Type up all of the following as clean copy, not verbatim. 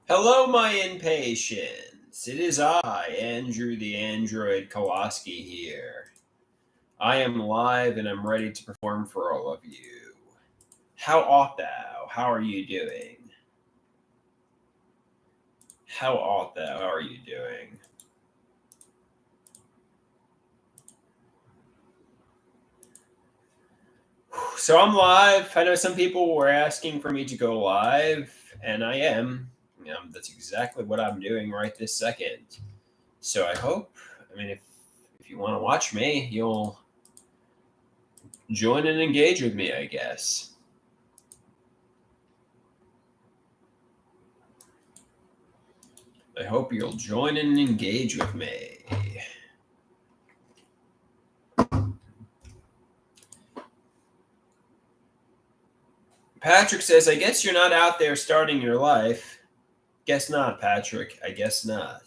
Hello, my impatience. It is I, Andrew the Android Kowalski here. I am live and I'm ready to perform for all of you. How art thou? How are you doing? How art thou? How are you doing? So I'm live. I know some people were asking for me to go live, and I am. That's exactly what I'm doing right this second. So I hope, if you want to watch me, you'll join and engage with me, I guess. I hope you'll join and engage with me. Patrick says, I guess you're not out there starting your life. Guess not, Patrick. I guess not.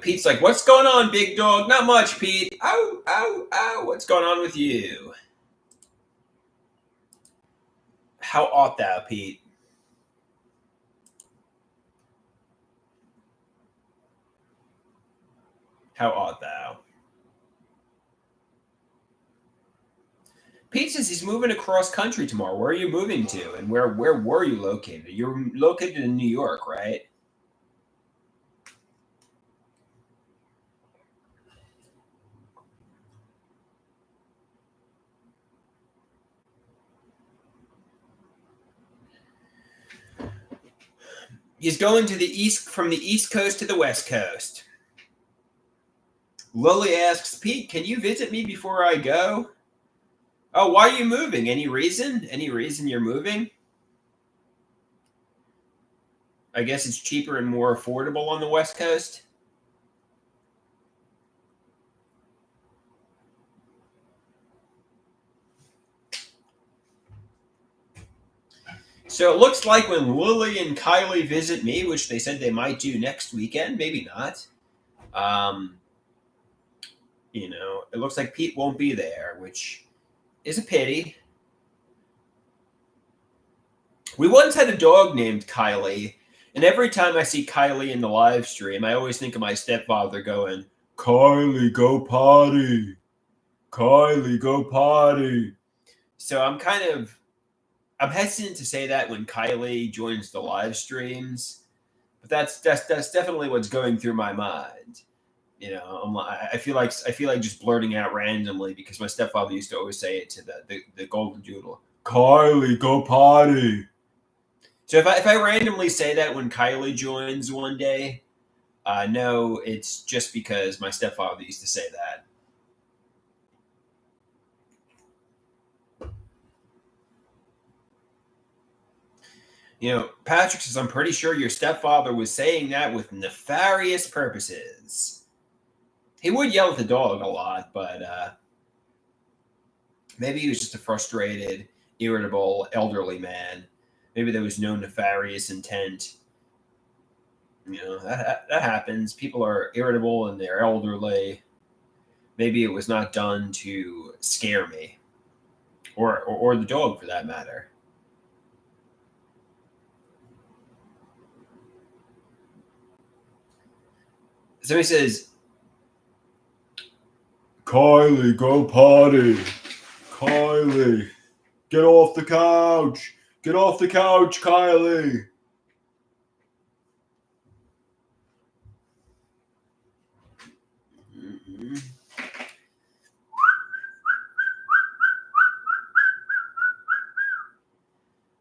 Pete's like, what's going on, big dog? Not much, Pete. Ow, ow, ow. What's going on with you? How art thou, Pete? How art thou? Pete says he's moving across country tomorrow. Where are you moving to? And where were you located? You're located in New York, right? He's going to the east from the east coast to the west coast. Lily asks, Pete, can you visit me before I go? Oh, why are you moving? Any reason? Any reason you're moving? I guess it's cheaper and more affordable on the West Coast. So it looks like when Lily and Kylie visit me, which they said they might do next weekend, maybe not. Um, it looks like Pete won't be there, which is a pity. We once had a dog named Kylie, and every time I see Kylie in the live stream, I always think of my stepfather going, Kylie, go potty. Kylie, go potty. So I'm hesitant to say that when Kylie joins the live streams, but that's definitely what's going through my mind. I feel like just blurting out randomly because my stepfather used to always say it to the golden doodle. Kylie, go potty. So if I randomly say that when Kylie joins one day, no, it's just because my stepfather used to say that. Patrick says, I'm pretty sure your stepfather was saying that with nefarious purposes. He would yell at the dog a lot, but maybe he was just a frustrated, irritable, elderly man. Maybe there was no nefarious intent. That happens. People are irritable and they're elderly. Maybe it was not done to scare me, or the dog for that matter. So he says, Kylie, go potty. Kylie, get off the couch. Get off the couch, Kylie. Mhm.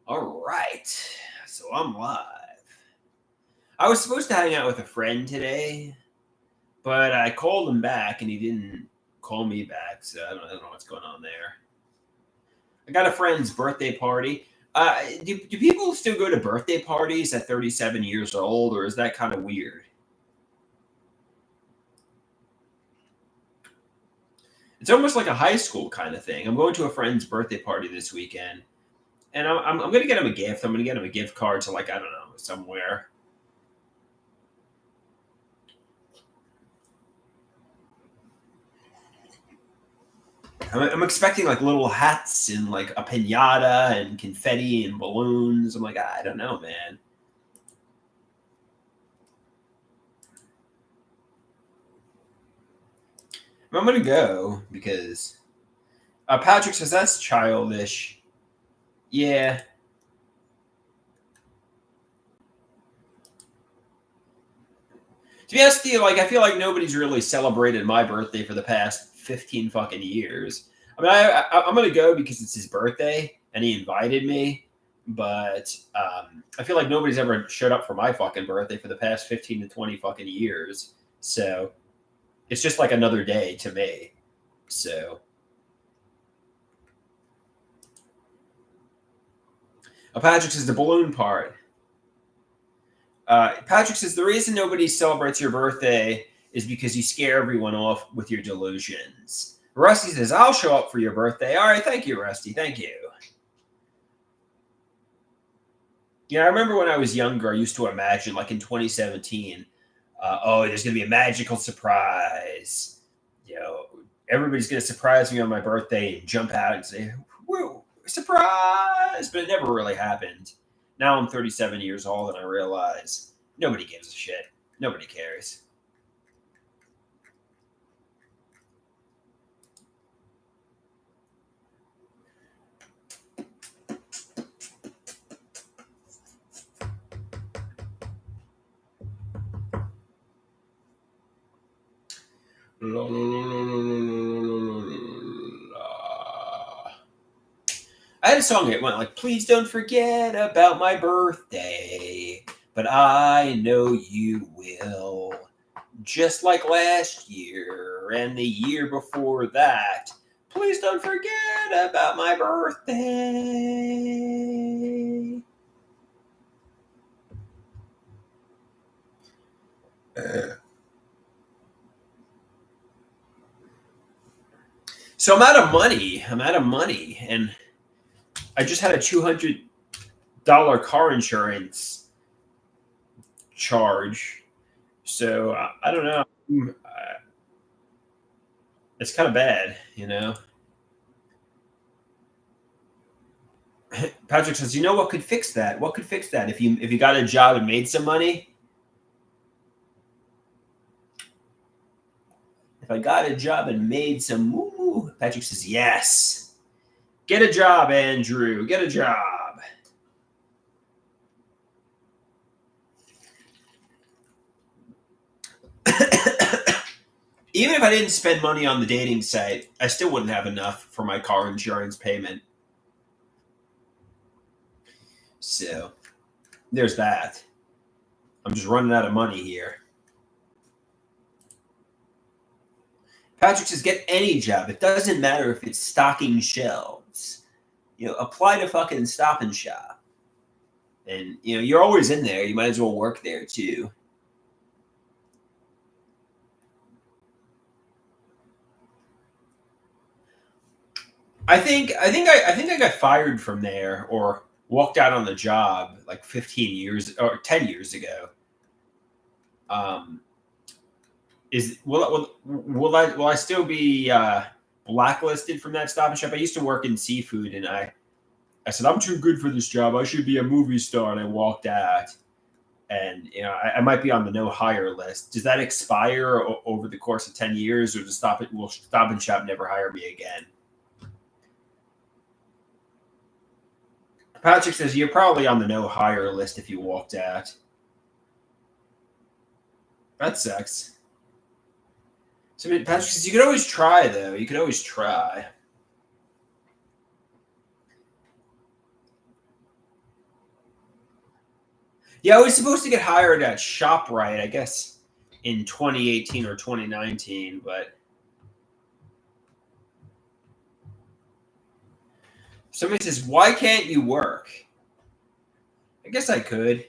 All right. So I'm live. I was supposed to hang out with a friend today, but I called him back and he didn't call me back. So I don't know what's going on there. I got a friend's birthday party. Do people still go to birthday parties at 37 years old, or is that kind of weird? It's almost like a high school kind of thing. I'm going to a friend's birthday party this weekend, and I'm going to get him a gift. I'm going to get him a gift card to, like, I don't know, somewhere. I'm expecting like little hats and like a pinata and confetti and balloons. I'm like, I don't know, man. I'm gonna go because Patrick says that's childish. Yeah. To be honest with you, like I feel like nobody's really celebrated my birthday for the past 15 fucking years. I mean, I'm gonna go because it's his birthday and he invited me, but I feel like nobody's ever showed up for my fucking birthday for the past 15 to 20 fucking years. So it's just like another day to me. So Patrick says the balloon part. Patrick says the reason nobody celebrates your birthday is because you scare everyone off with your delusions. Rusty says, I'll show up for your birthday. All right, thank you, Rusty. Thank you. I remember when I was younger, I used to imagine, like in 2017, there's going to be a magical surprise. Everybody's going to surprise me on my birthday and jump out and say, woo, surprise! But it never really happened. Now I'm 37 years old and I realize nobody gives a shit. Nobody cares. I had a song that went like, please don't forget about my birthday, but I know you will. Just like last year and the year before that, please don't forget about my birthday. So I'm out of money. And I just had a $200 car insurance charge. So I don't know. It's kind of bad, Patrick says, what could fix that? What could fix that? If you got a job and made some money? If I got a job and made some, Patrick says, yes. Get a job, Andrew. Get a job. Even if I didn't spend money on the dating site, I still wouldn't have enough for my car insurance payment. So there's that. I'm just running out of money here. Patrick says, get any job. It doesn't matter if it's stocking shelves. Apply to fucking Stop and Shop. And, you're always in there. You might as well work there, too. I think I got fired from there or walked out on the job like 15 years or 10 years ago. Will I still be blacklisted from that Stop and Shop? I used to work in seafood, and I said I'm too good for this job. I should be a movie star, and I walked out. And I might be on the no hire list. Does that expire over the course of 10 years, or will Stop and Shop never hire me again? Patrick says you're probably on the no hire list if you walked out. That sucks. So Patrick says you could always try, though. You could always try. Yeah, I was supposed to get hired at ShopRite, I guess, in 2018 or 2019, but somebody says, why can't you work? I guess I could.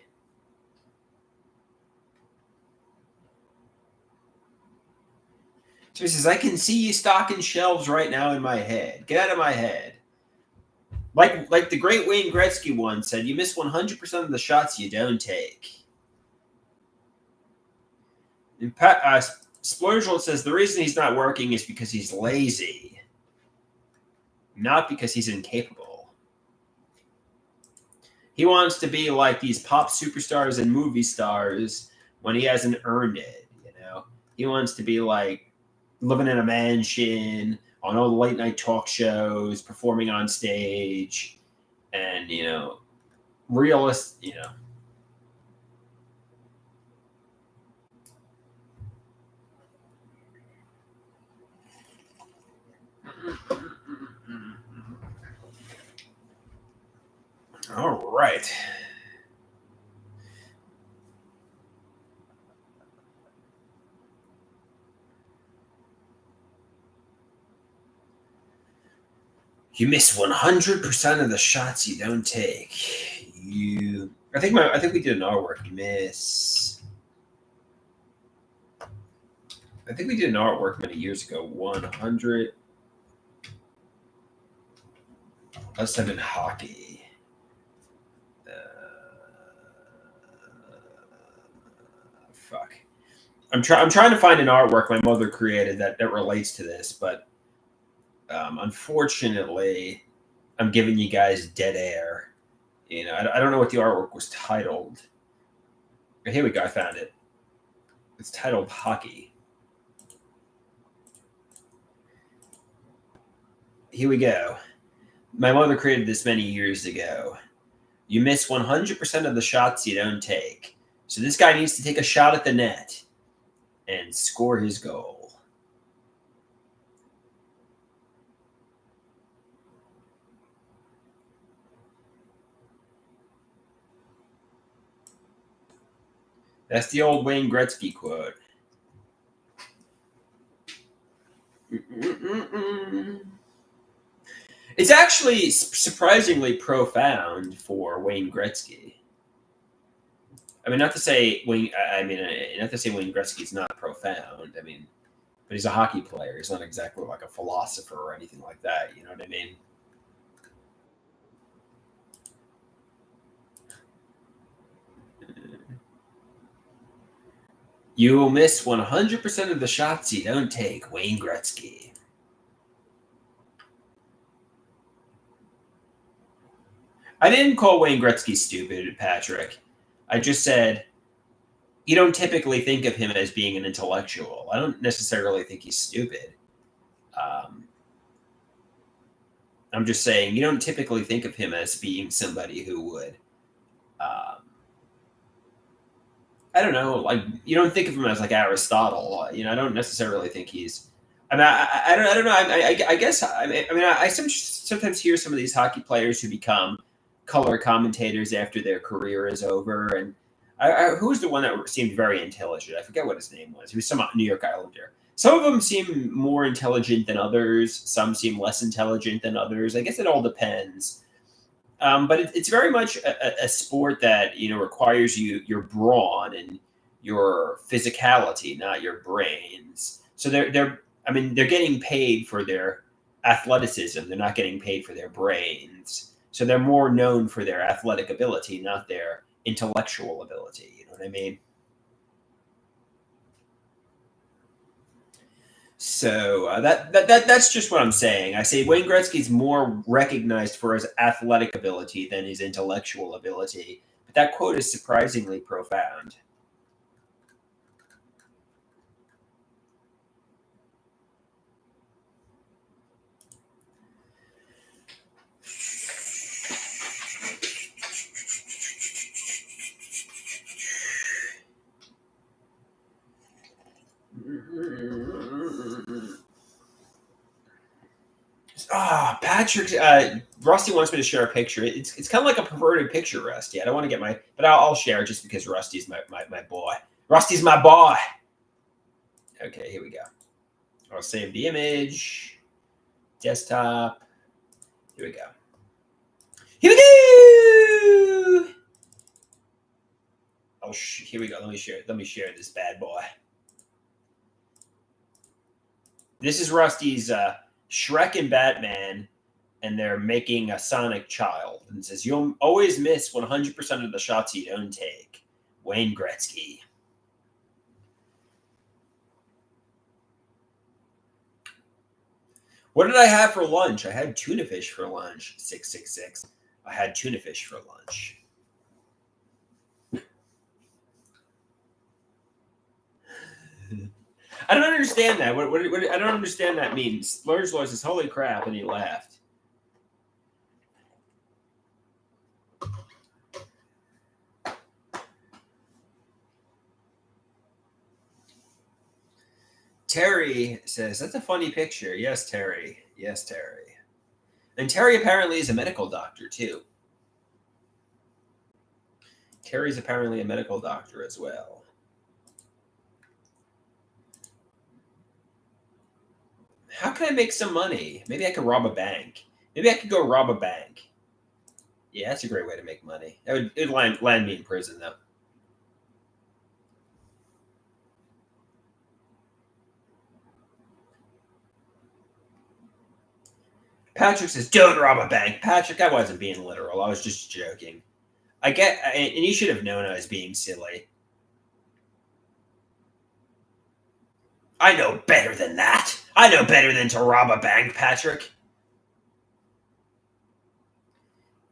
So he says, I can see you stocking shelves right now in my head. Get out of my head. Like the great Wayne Gretzky once said, you miss 100% of the shots you don't take. And Splurgel says the reason he's not working is because he's lazy. not because he's incapable. He wants to be like these pop superstars and movie stars when he hasn't earned it, you know? He wants to be like living in a mansion, on all the late night talk shows, performing on stage, and, you know, realist, you know. All right. You miss 100% of the shots you don't take. I think we did an artwork. You miss. I think we did an artwork many years ago. 100. Must have been hockey. Fuck. I'm trying to find an artwork my mother created that relates to this, but unfortunately, I'm giving you guys dead air. You know, I don't know what the artwork was titled. Here we go. I found it. It's titled Hockey. Here we go. My mother created this many years ago. You miss 100% of the shots you don't take. So this guy needs to take a shot at the net and score his goal. That's the old Wayne Gretzky quote. It's actually surprisingly profound for Wayne Gretzky. I mean, not to say Wayne. Not to say Wayne Gretzky's not profound. I mean, but he's a hockey player. He's not exactly like a philosopher or anything like that. You know what I mean? You will miss 100% of the shots you don't take, Wayne Gretzky. I didn't call Wayne Gretzky stupid, Patrick. I just said you don't typically think of him as being an intellectual. I don't necessarily think he's stupid. I'm just saying you don't typically think of him as being somebody who would I don't know, like you don't think of him as like Aristotle. You know, I don't necessarily think he's. I mean, I don't know. I guess I sometimes hear some of these hockey players who become color commentators after their career is over, and who was the one that seemed very intelligent? I forget what his name was. He was some New York Islander. Some of them seem more intelligent than others. Some seem less intelligent than others. I guess it all depends. But it's very much a sport that requires your brawn and your physicality, not your brains. So they're getting paid for their athleticism. They're not getting paid for their brains. So they're more known for their athletic ability, not their intellectual ability. You know what I mean? So that's just what I'm saying. I say Wayne Gretzky's more recognized for his athletic ability than his intellectual ability. But that quote is surprisingly profound. Patrick, Rusty wants me to share a picture. It's kind of like a perverted picture, Rusty. I don't want to get but I'll share it just because Rusty's my boy. Rusty's my boy. Okay, here we go. I'll save the image. Desktop. Here we go. Here we go. Here we go. Let me share this bad boy. This is Rusty's Shrek and Batman, and they're making a Sonic child. And it says, "You'll always miss 100% of the shots you don't take." Wayne Gretzky. What did I have for lunch? I had tuna fish for lunch. 666. I had tuna fish for lunch. I don't understand that. What I don't understand that means. Lawrence says, "Holy crap!" and he laughed. Terry says, "That's a funny picture." Yes, Terry. Yes, Terry. And Terry apparently is a medical doctor too. Terry's apparently a medical doctor as well. How can I make some money? Maybe I could rob a bank. Maybe I could go rob a bank. Yeah, that's a great way to make money. It'd land me in prison though. Patrick says, "Don't rob a bank." Patrick, I wasn't being literal. I was just joking. And you should have known I was being silly. I know better than that. I know better than to rob a bank, Patrick.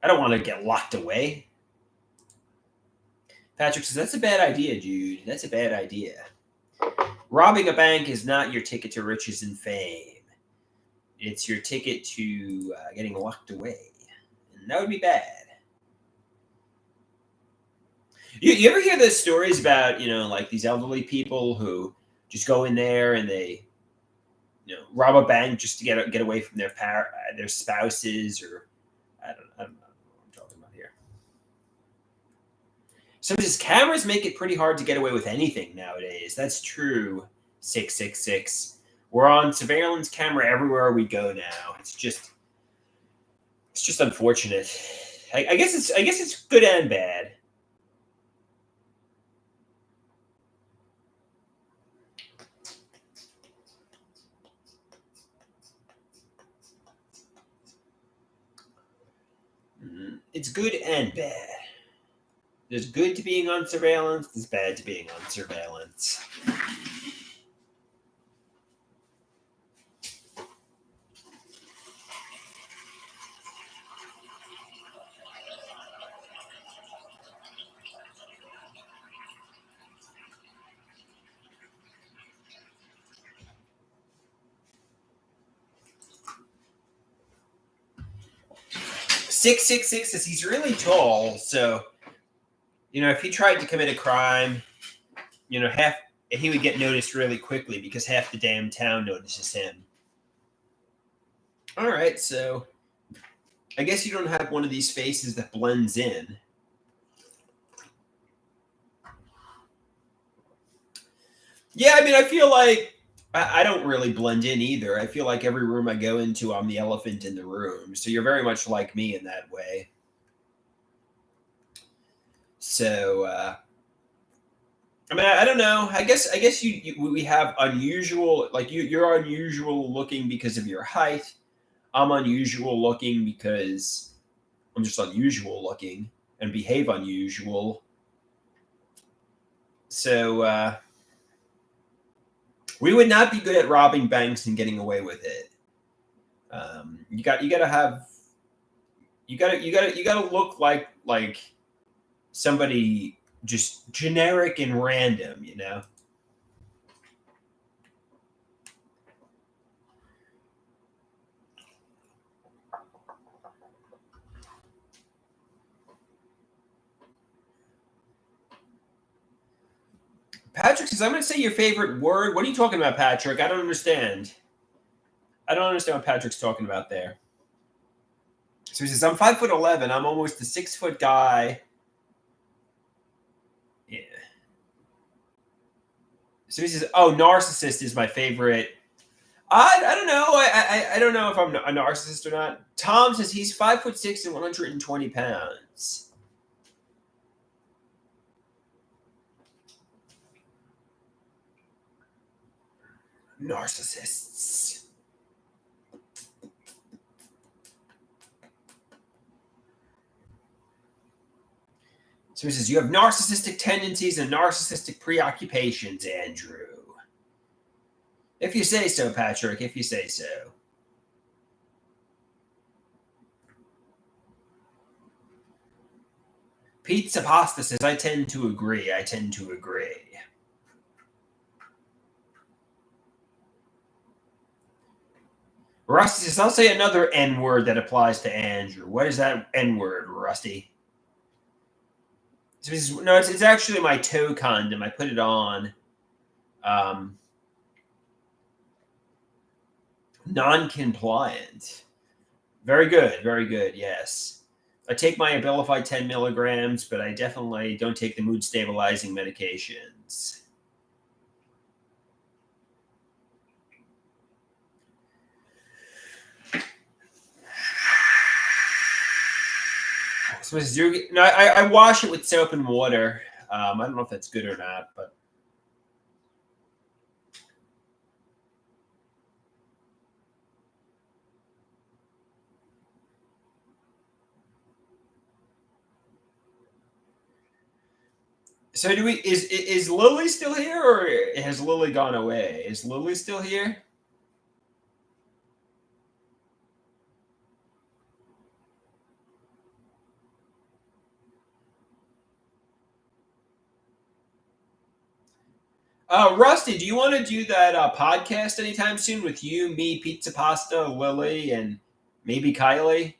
I don't want to get locked away. Patrick says, "That's a bad idea, dude. That's a bad idea. Robbing a bank is not your ticket to riches and fame. It's your ticket to getting locked away. And that would be bad." You ever hear those stories about, like these elderly people who just go in there and they, rob a bank just to get away from their spouses, or I don't know what I'm talking about here. Somebody says cameras make it pretty hard to get away with anything nowadays. That's true. 666. We're on surveillance camera everywhere we go now. It's just unfortunate. I guess it's good and bad. It's good and bad. There's good to being on surveillance. There's bad to being on surveillance. "666 says he's really tall, so if he tried to commit a crime, he would get noticed really quickly because half the damn town notices him." All right, so I guess you don't have one of these faces that blends in. Yeah, I mean, I feel like I don't really blend in either. I feel like every room I go into, I'm the elephant in the room. So you're very much like me in that way. So, I mean, I don't know. I guess we have unusual, like you're unusual looking because of your height. I'm unusual looking because I'm just unusual looking and behave unusual. So we would not be good at robbing banks and getting away with it. You gotta look like somebody just generic and random, Patrick says, "I'm going to say your favorite word." What are you talking about, Patrick? I don't understand. I don't understand what Patrick's talking about there. So he says, "I'm 5'11". I'm almost a 6-foot guy. Yeah. So he says, "Oh, narcissist is my favorite." I don't know. I don't know if I'm a narcissist or not. Tom says he's 5'6" and 120 pounds. Narcissists. So he says, "You have narcissistic tendencies and narcissistic preoccupations, Andrew." If you say so, Patrick, if you say so. Pizza Pasta says, I tend to agree. I tend to agree. Rusty says, I'll say another N word that applies to Andrew. What is that N word, Rusty? No, it's actually my toe condom. I put it on. Non-compliant. Very good. Very good. Yes. I take my Abilify 10 milligrams, but I definitely don't take the mood stabilizing medications. So I wash it with soap and water. I don't know if that's good or not, but. So is Lily still here, or has Lily gone away? Is Lily still here? Rusty, do you want to do that podcast anytime soon with you, me, Pizza Pasta, Lily, and maybe Kylie?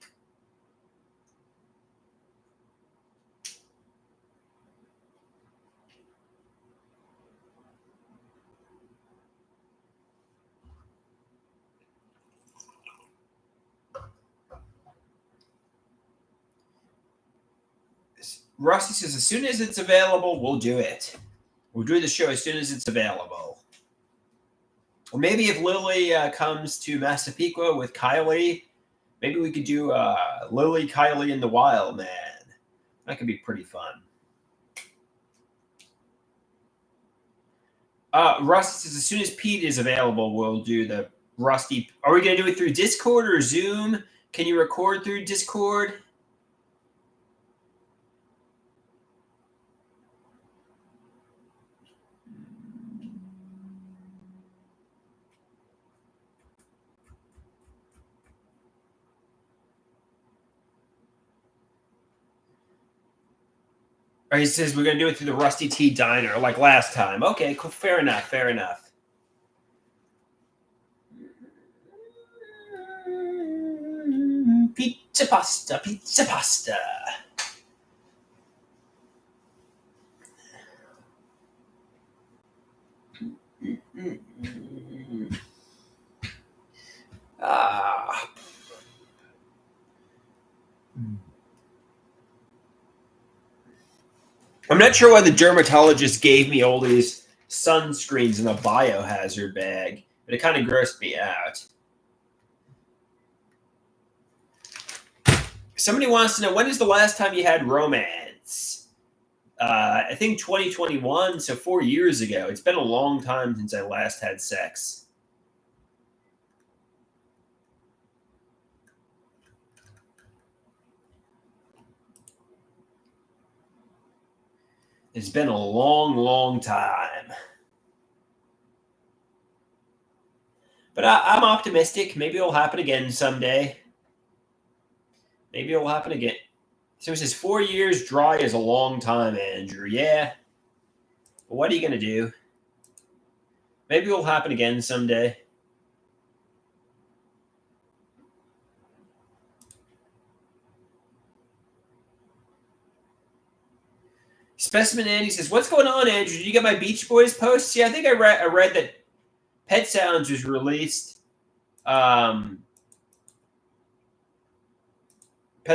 Rusty says, as soon as it's available, we'll do it. We'll do the show as soon as it's available. Or maybe if Lily comes to Massapequa with Kylie, maybe we could do Lily, Kylie, and the Wild Man. That could be pretty fun. Rusty says, as soon as Pete is available, we'll do the Rusty. Are we going to do it through Discord or Zoom? Can you record through Discord? Or he says we're going to do it through the Rusty Tea Diner like last time. Okay, cool. Fair enough. Fair enough. Pizza pasta, pizza pasta. I'm not sure why the dermatologist gave me all these sunscreens in a biohazard bag, but it kind of grossed me out. Somebody wants to know, when is the last time you had romance? I think 2021, so 4 years ago. It's been a long time since I last had sex. It's been a long, long time. But I'm optimistic. Maybe it'll happen again someday. Maybe it'll happen again. So it says 4 years dry is a long time, Andrew. Yeah. But what are you going to do? Maybe it'll happen again someday. Specimen Andy says, what's going on, Andrew? Did you get my Beach Boys posts? Yeah, I think I read that Pet Sounds was released. Pet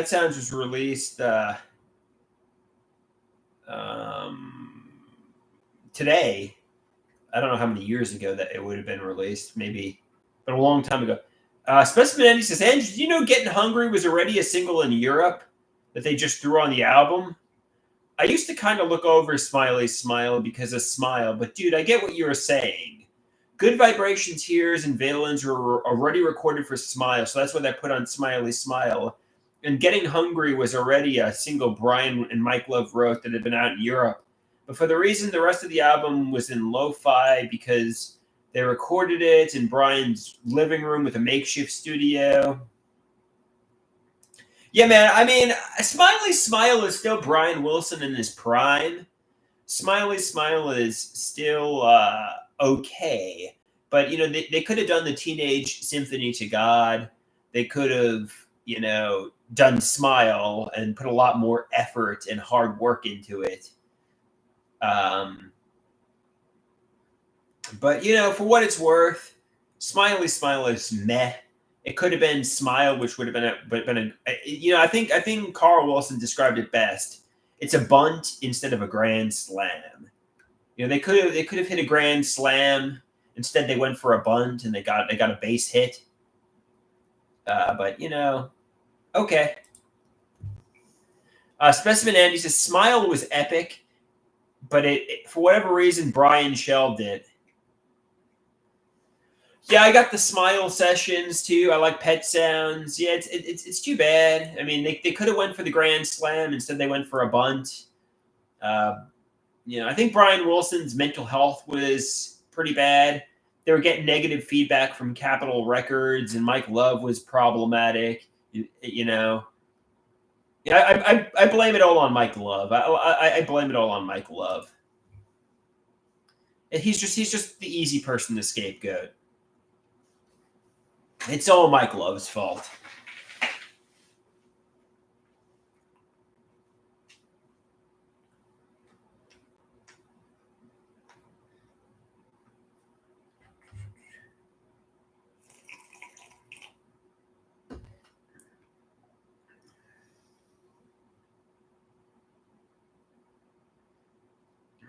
Sounds was released today. I don't know how many years ago that it would have been released. Maybe, but a long time ago. Specimen Andy says, Andrew, do you know Getting Hungry was already a single in Europe that they just threw on the album? I used to kind of look over Smiley Smile because of Smile, but dude, I get what you were saying. Good Vibrations, Tears, and Valence were already recorded for Smile, so that's what I put on Smiley Smile. And Getting Hungry was already a single Brian and Mike Love wrote that had been out in Europe. But for the reason the rest of the album was in lo-fi because they recorded it in Brian's living room with a makeshift studio. Yeah, man. I mean, Smiley Smile is still Brian Wilson in his prime. Smiley Smile is still okay, but they could have done the Teenage Symphony to God. They could have done Smile and put a lot more effort and hard work into it. Um, but for what it's worth, Smiley Smile is meh. It could have been Smile, which would have I think Carl Wilson described it best. It's a bunt instead of a grand slam. They could have hit a grand slam. Instead, they went for a bunt and they got a base hit. But okay. Specimen Andy says Smile was epic, but it for whatever reason Brian shelved it. Yeah, I got the Smile sessions too. I like Pet Sounds. Yeah, it's too bad. I mean, they could have went for the grand slam. Instead, they went for a bunt. I think Brian Wilson's mental health was pretty bad. They were getting negative feedback from Capitol Records, and Mike Love was problematic. Yeah, I blame it all on Mike Love. I blame it all on Mike Love. And he's just the easy person to scapegoat. It's all Mike Love's fault.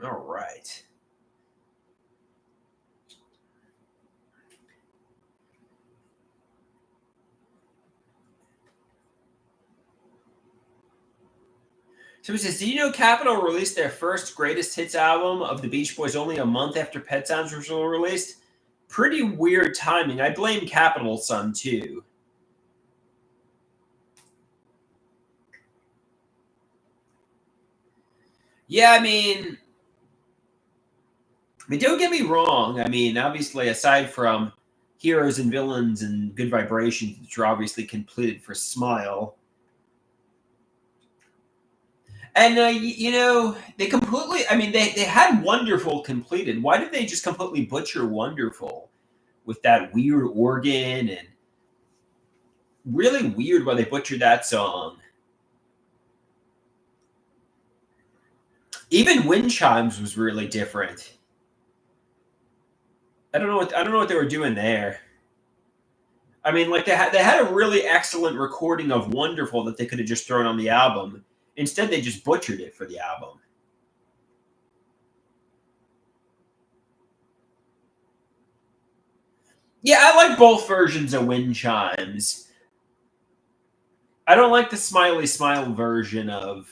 All right. Somebody says, "Do you know Capitol released their first greatest hits album of the Beach Boys only a month after Pet Sounds was released? Pretty weird timing. I blame Capitol some too." Yeah, I mean, don't get me wrong. I mean, obviously, aside from Heroes and Villains and Good Vibrations, which are obviously completed for Smile, and they completely. I mean, they had Wonderful completed. Why did they just completely butcher Wonderful with that weird organ and really weird why they butchered that song? Even Wind Chimes was really different. I don't know what they were doing there. I mean, like they had a really excellent recording of Wonderful that they could have just thrown on the album. Instead, they just butchered it for the album. Yeah, I like both versions of Wind Chimes. I don't like the Smiley Smile version of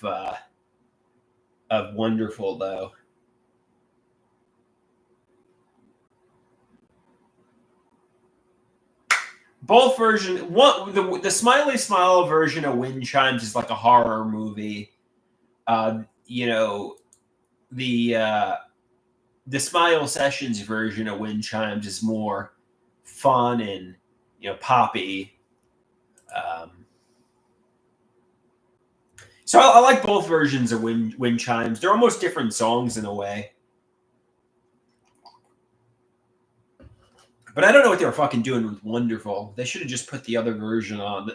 Wonderful though. Both versions. The Smiley Smile version of Wind Chimes is like a horror movie. Uh, you know, the Smile Sessions version of Wind Chimes is more fun and poppy. Um, so I like both versions of Wind Chimes. They're almost different songs in a way. But I don't know what they were fucking doing with Wonderful. They should have just put the other version on.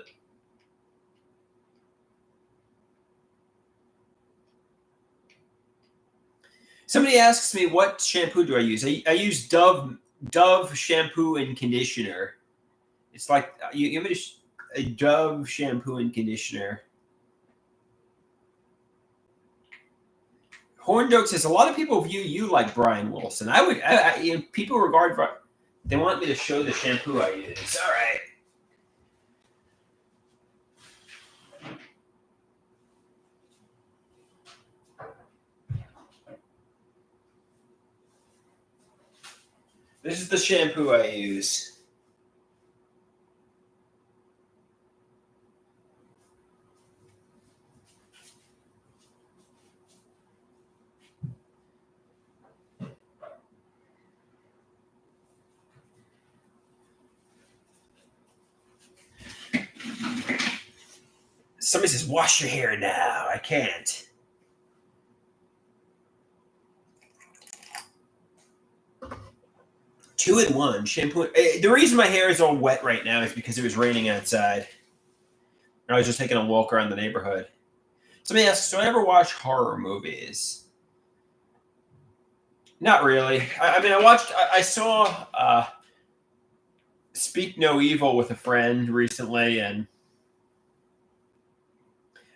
Somebody asks me what shampoo do I use. I use Dove shampoo and conditioner. It's like you give me a Dove shampoo and conditioner. Horndog says a lot of people view you like Brian Wilson. People regard. They want me to show the shampoo I use. All right. This is the shampoo I use. Somebody says, wash your hair now. I can't. Two in one shampoo. The reason my hair is all wet right now is because it was raining outside. I was just taking a walk around the neighborhood. Somebody asks, do I ever watch horror movies? Not really. I saw Speak No Evil with a friend recently, and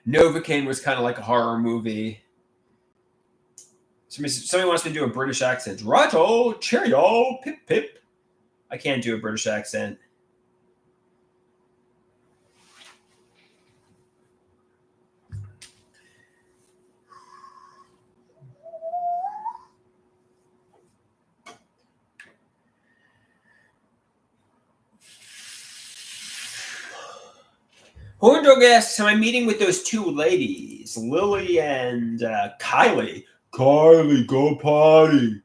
Novocaine was kind of like a horror movie. Somebody wants me to do a British accent. Righto, cheerio, pip pip. I can't do a British accent. Horn Dog asks, am I meeting with those two ladies, Lily and Kylie? Kylie, go potty.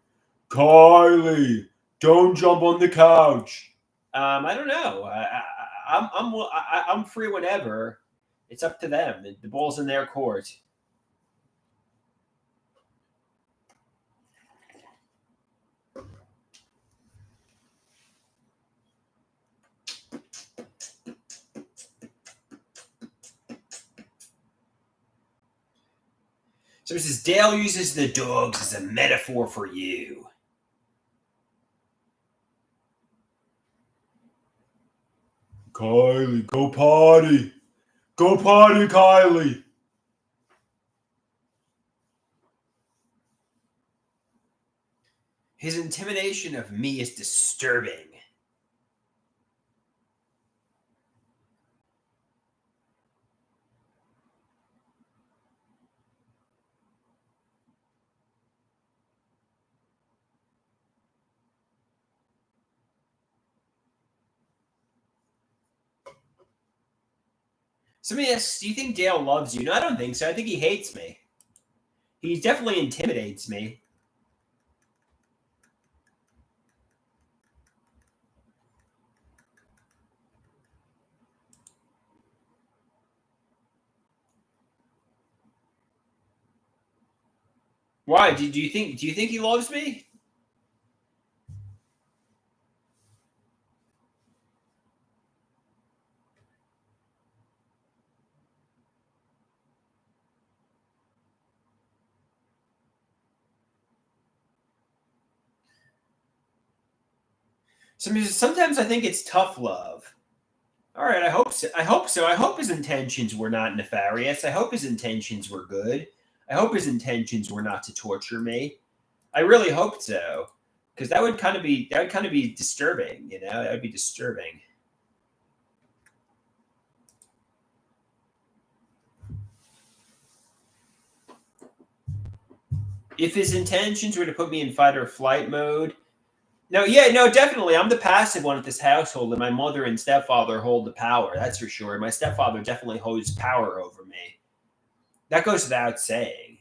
Kylie, don't jump on the couch. I don't know. I'm free whenever. It's up to them. The ball's in their court. So it says Dale uses the dogs as a metaphor for you. Kylie, go potty. Go potty, Kylie. His intimidation of me is disturbing. Somebody asks, do you think Dale loves you? No, I don't think so. I think he hates me. He definitely intimidates me. Why? Do you think he loves me? Sometimes I think it's tough love. All right, I hope so. I hope his intentions were not nefarious. I hope his intentions were good. I hope his intentions were not to torture me. I really hope so, because that would kind of be disturbing. You know, that would be disturbing. If his intentions were to put me in fight or flight mode, no, definitely. I'm the passive one at this household, and my mother and stepfather hold the power. That's for sure. My stepfather definitely holds power over me. That goes without saying.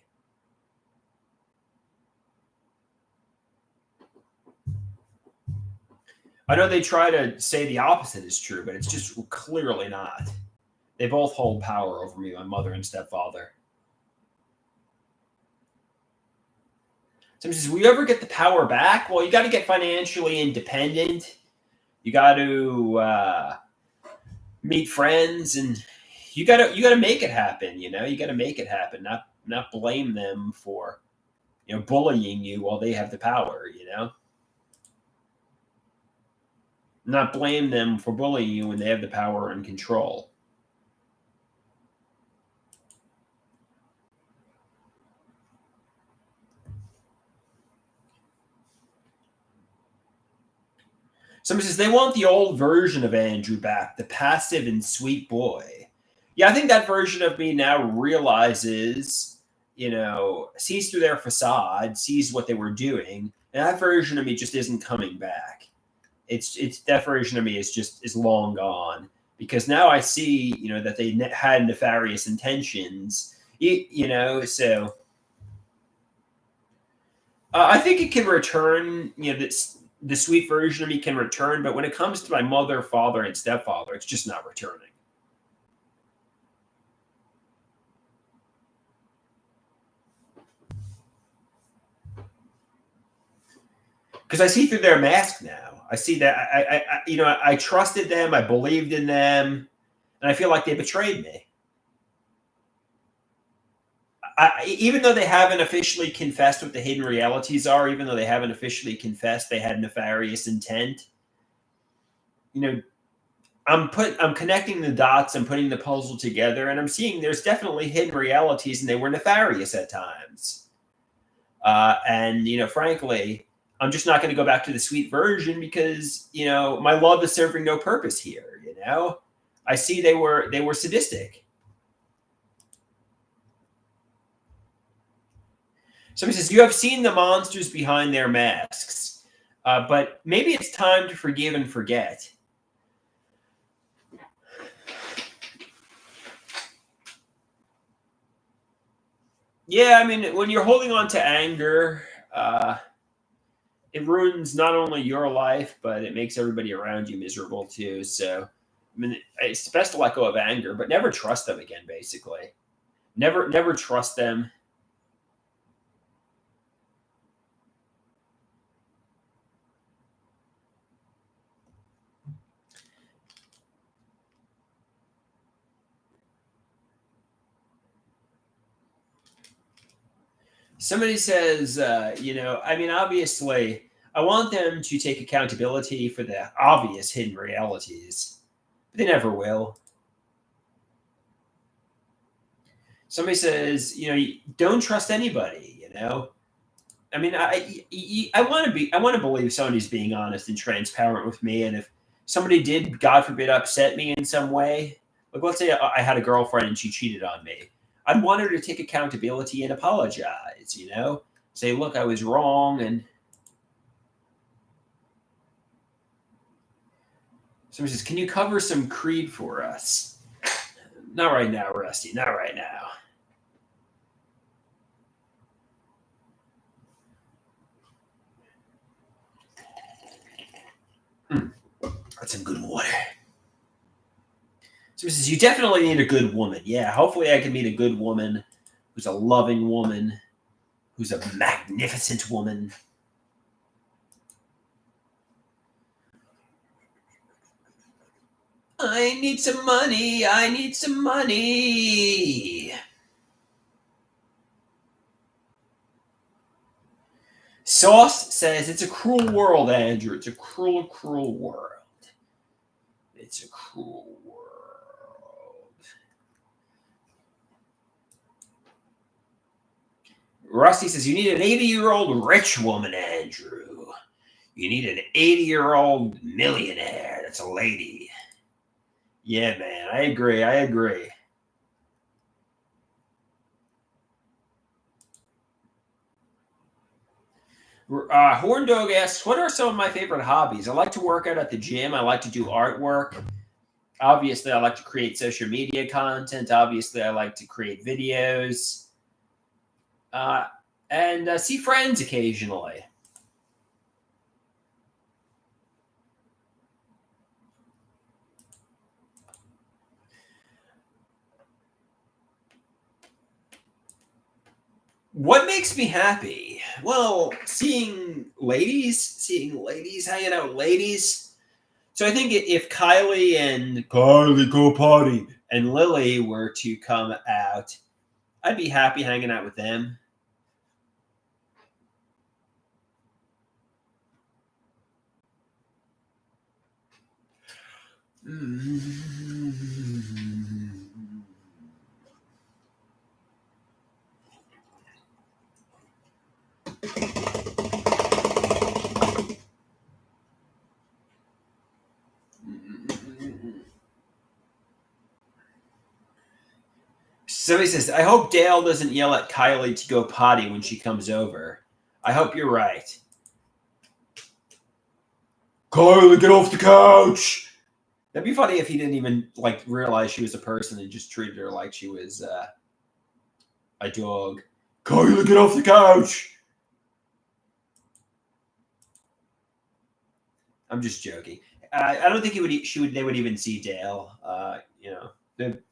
I know they try to say the opposite is true, but it's just clearly not. They both hold power over me, my mother and stepfather. Somebody says, will you ever get the power back? Well, you got to get financially independent. You got to meet friends, and you got to make it happen. You know, you got to make it happen. Not blame them for bullying you while they have the power. You know, not blame them for bullying you when they have the power and control. Somebody says they want the old version of Andrew back, the passive and sweet boy. Yeah, I think that version of me now realizes, sees through their facade, sees what they were doing, and that version of me just isn't coming back. It's that version of me is long gone, because now I see, that they had nefarious intentions. So I think it can return. The sweet version of me can return, but when it comes to my mother, father, and stepfather, it's just not returning. because I see through their mask now. I see that I trusted them, I believed in them, and I feel like they betrayed me. Even though they haven't officially confessed what the hidden realities are, even though they haven't officially confessed they had nefarious intent, I'm connecting the dots, I'm putting the puzzle together, and I'm seeing there's definitely hidden realities, and they were nefarious at times. And frankly, I'm just not going to go back to the sweet version because my love is serving no purpose here. I see they were sadistic. Somebody says, you have seen the monsters behind their masks, but maybe it's time to forgive and forget. Yeah, I mean, when you're holding on to anger, it ruins not only your life, but it makes everybody around you miserable too. So, I mean, it's best to let go of anger, but never trust them again, basically. Never trust them. Somebody says, I mean, obviously, I want them to take accountability for the obvious hidden realities, but they never will. Somebody says, don't trust anybody. I mean, I want to believe somebody's being honest and transparent with me, and if somebody did, God forbid, upset me in some way, like let's say I had a girlfriend and she cheated on me, I'd want her to take accountability and apologize. Say, look, I was wrong, and somebody says, can you cover some Creed for us? Not right now, Rusty. Not right now. That's some good water. So he says, you definitely need a good woman. Yeah, hopefully I can meet a good woman who's a loving woman, who's a magnificent woman. I need some money. I need some money. Sauce says, it's a cruel world, Andrew. It's a cruel, cruel world. It's a cruel world. Rusty says, you need an 80-year-old rich woman, Andrew. You need an 80-year-old millionaire. That's a lady. Yeah, man. I agree. Horn Dog asks, what are some of my favorite hobbies? I like to work out at the gym. I like to do artwork. Obviously, I like to create social media content. Obviously, I like to create videos. And see friends occasionally. What makes me happy? Well, seeing ladies hanging out with ladies. So I think if Kylie go potty and Lily were to come out, I'd be happy hanging out with them. Somebody says, I hope Dale doesn't yell at Kylie to go potty when she comes over. I hope you're right. Kylie, get off the couch! That'd be funny if he didn't even realize she was a person and just treated her like she was a dog. Kylie, get off the couch! I'm just joking. I don't think they would even see Dale.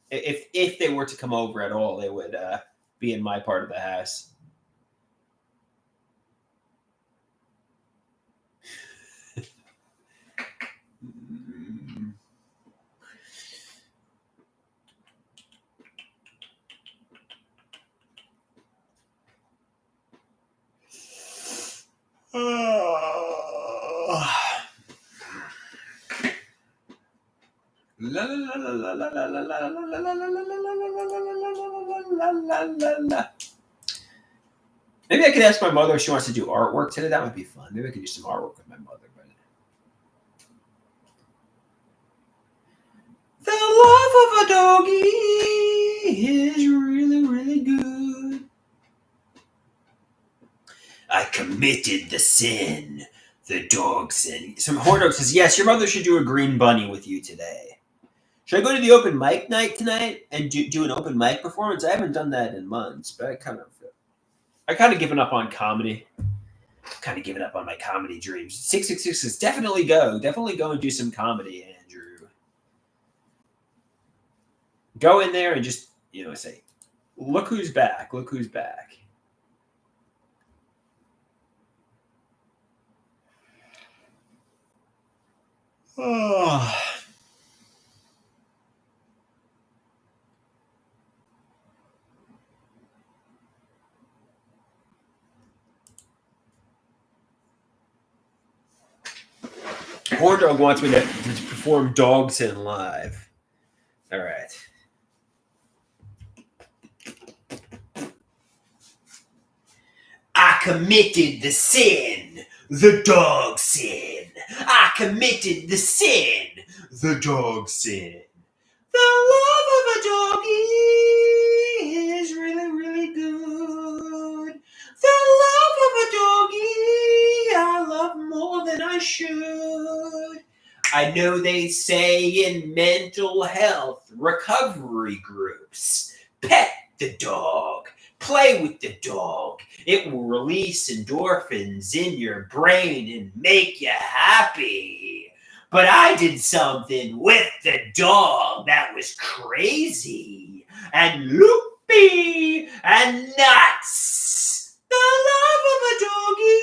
If they were to come over at all, they would be in my part of the house. La la la la la la la la la la la la la. Maybe I could ask my mother if she wants to do artwork today. That would be fun. Maybe I could do some artwork with my mother. The love of a doggy is really, really good. I committed the sin. The dog sin. Some horn dog says, yes, your mother should do a green bunny with you today. Should I go to the open mic night tonight and do an open mic performance? I haven't done that in months, but I kind of given up on comedy. Kind of given up on my comedy dreams. 666 says, definitely go and do some comedy, Andrew. Go in there and just, say, look who's back. Look who's back. Oh. Horn Dog wants me to perform Dog Sin live. All right. I committed the sin, the dog sin. I committed the sin, the dog sin. The love of a doggy is really, really good. The love of a doggy I love more than I should. I know they say in mental health recovery groups, pet the dog. Play with the dog. It will release endorphins in your brain and make you happy. But I did something with the dog that was crazy and loopy and nuts. The love of a doggy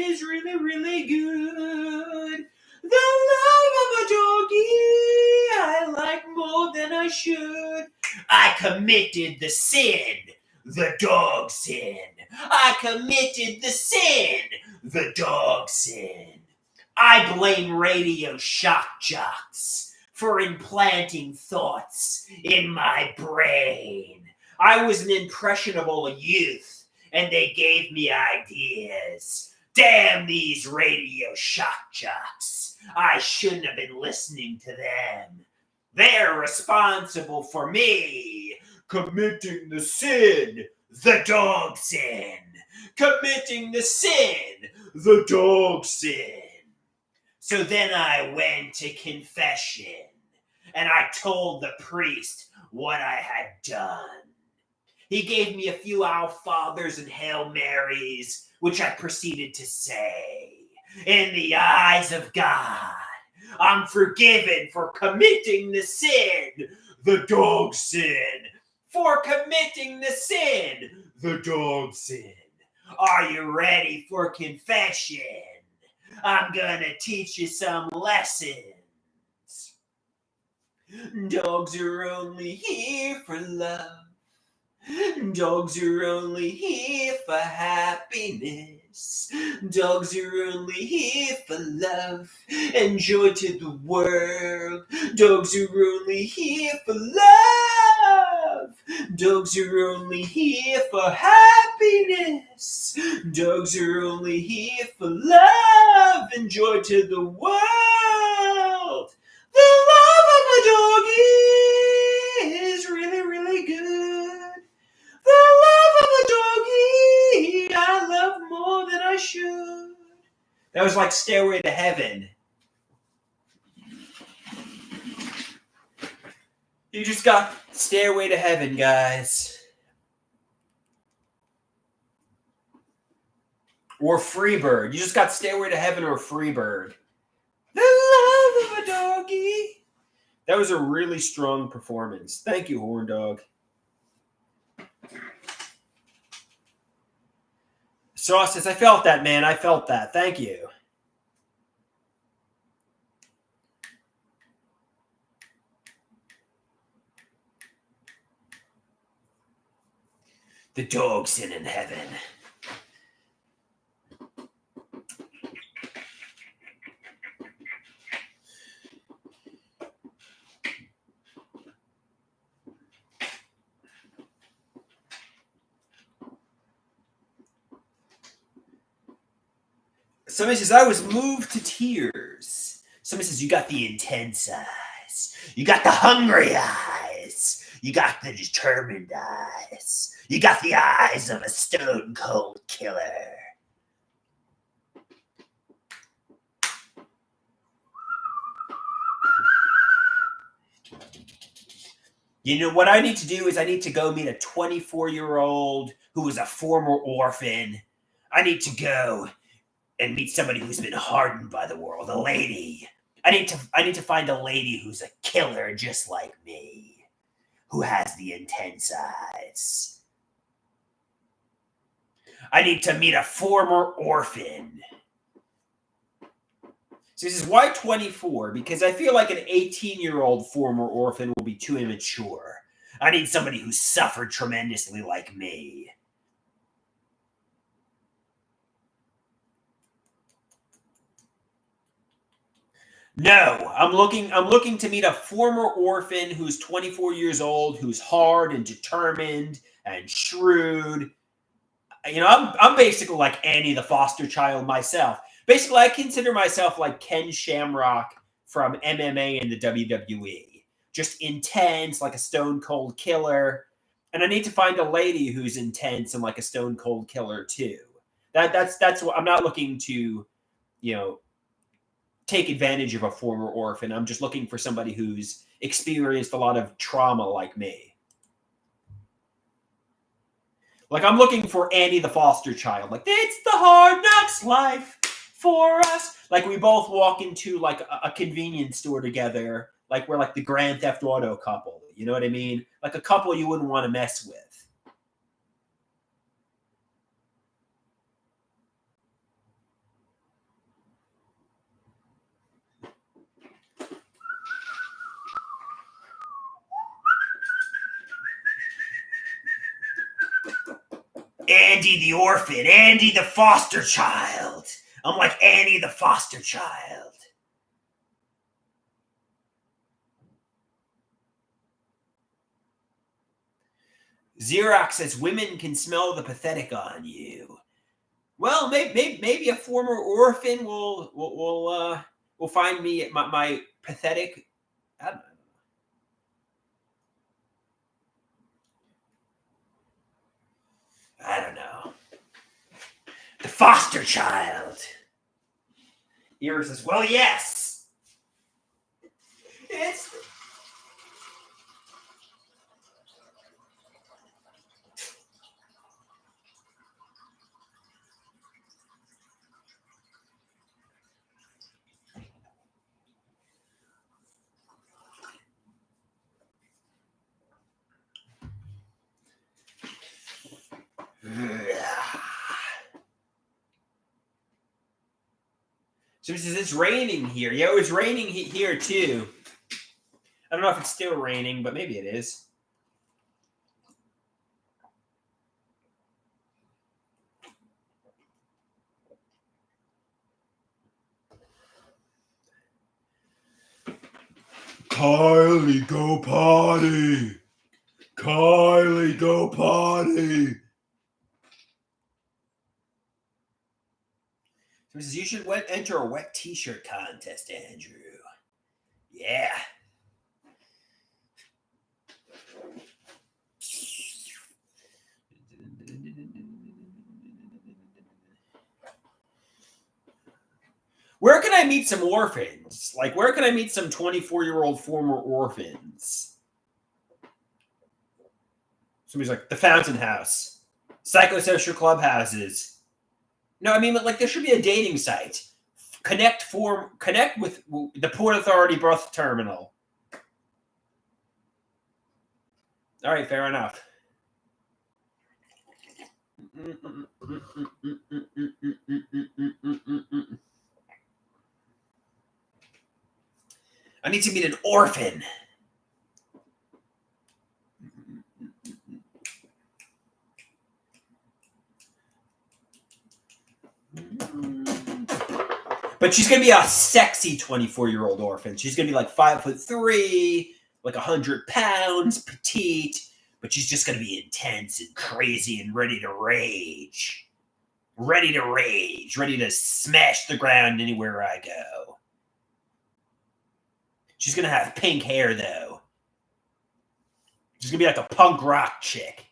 is really, really good. The love of a doggy I like more than I should. I committed the sin, the dog sin. I committed the sin, the dog sin. I blame radio shock jocks for implanting thoughts in my brain. I was an impressionable youth, and they gave me ideas. Damn these radio shock jocks. I shouldn't have been listening to them. They're responsible for me committing the sin, the dog sin. Committing the sin, the dog sin. So then I went to confession, and I told the priest what I had done. He gave me a few Our Fathers and Hail Marys, which I proceeded to say, in the eyes of God, I'm forgiven for committing the sin, the dog sin. For committing the sin, the dog sin. Are you ready for confession? I'm gonna teach you some lessons. Dogs are only here for love. Dogs are only here for happiness. Dogs are only here for love and joy to the world. Dogs are only here for love. Dogs are only here for happiness. Dogs are only here for love and joy to the world. The love of a doggy is really, really good. The love of a doggy I love more than I should. That was like Stairway to Heaven. You just got Stairway to Heaven, guys. Or Freebird. You just got Stairway to Heaven or Freebird. The love of a doggy. That was a really strong performance. Thank you, Horn Dog. Sauce says, I felt that, man. I felt that. Thank you. The dog sin in heaven. Somebody says, I was moved to tears. Somebody says, you got the intense eyes. You got the hungry eyes. You got the determined eyes. You got the eyes of a stone cold killer. You know, what I need to do is I need to go meet a 24-year-old who is a former orphan. I need to go and meet somebody who's been hardened by the world, a lady. I need to find a lady who's a killer just like me, who has the intense eyes. I need to meet a former orphan. So this is why 24? Because I feel like an 18-year-old former orphan will be too immature. I need somebody who suffered tremendously like me. No, I'm looking to meet a former orphan who's 24 years old, who's hard and determined and shrewd. You know, I'm basically like Annie the foster child myself. Basically, I consider myself like Ken Shamrock from MMA and the WWE. Just intense, like a stone cold killer. And I need to find a lady who's intense and like a stone cold killer too. That's what I'm not looking to, you know, take advantage of a former orphan. I'm just looking for somebody who's experienced a lot of trauma like me. Like, I'm looking for Annie the foster child. Like, it's the hard knocks life for us. Like, we both walk into, like, a convenience store together. Like, we're, like, the Grand Theft Auto couple. You know what I mean? Like, a couple you wouldn't want to mess with. Andy the orphan. Andy the foster child. I'm like Annie the foster child. Xerox says women can smell the pathetic on you. Well, maybe a former orphan will find me my pathetic. I don't know. I don't know. The foster child. Iris says, well, yes. It's. So he says, it's raining here. Yeah, it was raining here too. I don't know if it's still raining, but maybe it is. Kylie, go potty. Kylie, go potty. So he says, you should enter a wet t-shirt contest, Andrew. Yeah. Where can I meet some orphans? Like, where can I meet some 24-year-old former orphans? Somebody's like, the Fountain House. Psychosocial clubhouses. No, I mean, like, there should be a dating site. Connect with the Port Authority Bus Terminal. All right, fair enough. I need to meet an orphan. But she's going to be a sexy 24-year-old orphan. She's going to be like 5'3", like 100 pounds, petite, but she's just going to be intense and crazy and ready to rage. Ready to rage, ready to smash the ground anywhere I go. She's going to have pink hair, though. She's going to be like a punk rock chick.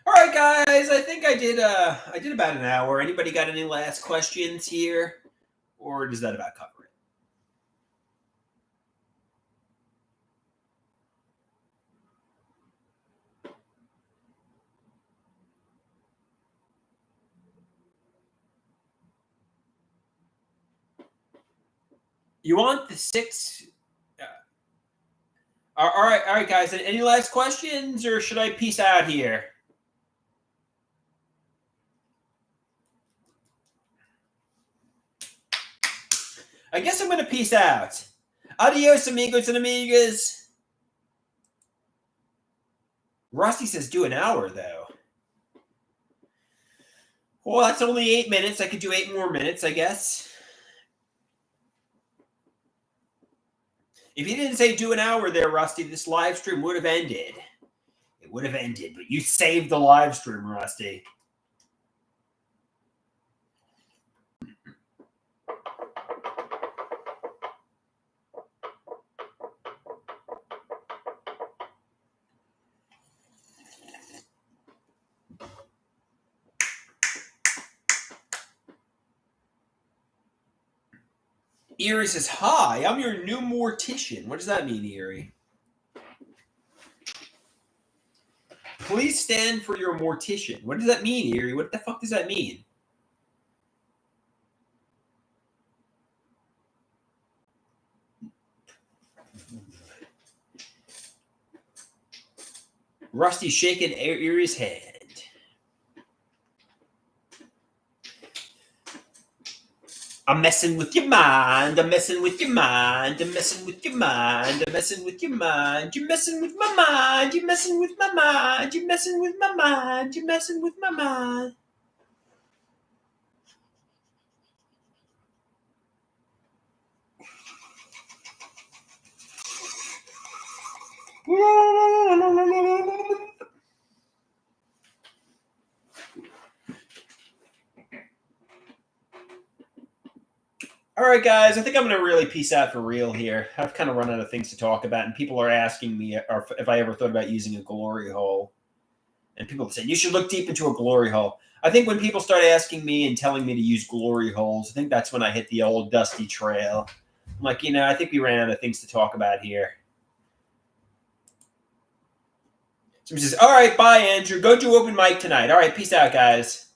All right, guys. I think I did about an hour. Anybody got any last questions here, or does that about cover it? You want the 6? All right, guys. Any last questions, or should I peace out here? I guess I'm going to peace out. Adios, amigos and amigas. Rusty says do an hour, though. Well, that's only 8 minutes. I could do 8 more minutes, I guess. If you didn't say do an hour there, Rusty, this live stream would have ended. It would have ended, but you saved the live stream, Rusty. Erie says, hi, I'm your new mortician. What does that mean, Erie? Please stand for your mortician. What does that mean, Erie? What the fuck does that mean? Rusty's shaking Erie's head. I'm messing with your mind. I'm messing with your mind. I'm messing with your mind. I'm messing with your mind. You're messing with my mind. You're messing with my mind. You're messing with my mind. You're messing with my mind. All right, guys, I think I'm going to really peace out for real here. I've kind of run out of things to talk about, and people are asking me if I ever thought about using a glory hole. And people say, you should look deep into a glory hole. I think when people start asking me and telling me to use glory holes, I think that's when I hit the old dusty trail. I'm like, I think we ran out of things to talk about here. Somebody says, all right, bye, Andrew. Go do open mic tonight. All right, peace out, guys.